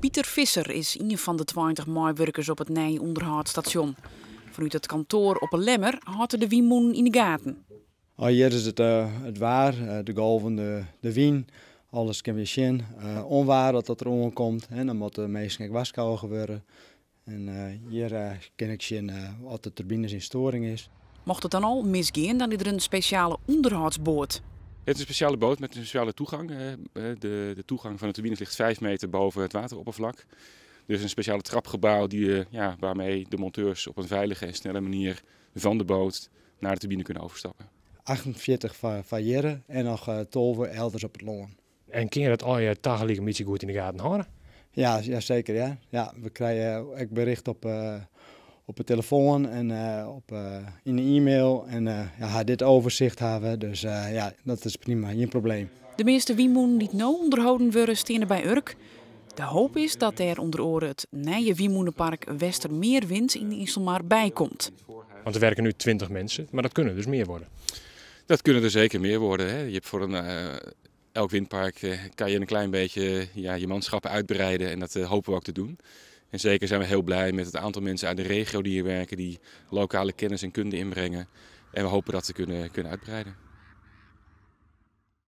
Pieter Visser is een van de 20 medewerkers op het nieuwe onderhoudstation. Vanuit het kantoor op een Lemmer houdt de wiemoen in de gaten. Hier is het waar, de golven, de wien, alles kan weer zien. Onwaar dat er omkomt, dan moet de meesten waskouwen worden. En hier kan ik zien wat de turbines in storing is. Mocht het dan al misgaan, dan is er een speciale onderhoudsboot. Het is een speciale boot met een speciale toegang. De toegang van de turbines ligt 5 meter boven het wateroppervlak. Dus een speciale trapgebouw waarmee de monteurs op een veilige en snelle manier van de boot naar de turbine kunnen overstappen. 48 variëren en nog 12 elders op het loon. En kun je dat al je tegelijk een beetje goed in de gaten houden? Ja, zeker. Ja. We krijgen ook bericht op de telefoon en in de e-mail. En dit overzicht hebben. Dus dat is prima, geen probleem. De meeste wiemoenen die nou onderhouden worden, staan bij Urk. De hoop is dat er onder oren het nieuwe Wiemoenenpark Westermeerwind in IJsselmaar bij komt. Want er werken nu 20 mensen, maar dat kunnen dus meer worden. Dat kunnen er zeker meer worden. Hè. Je hebt voor elk windpark kan je een klein beetje je manschappen uitbreiden en dat hopen we ook te doen. En zeker zijn we heel blij met het aantal mensen uit de regio die hier werken, die lokale kennis en kunde inbrengen. En we hopen dat te kunnen uitbreiden.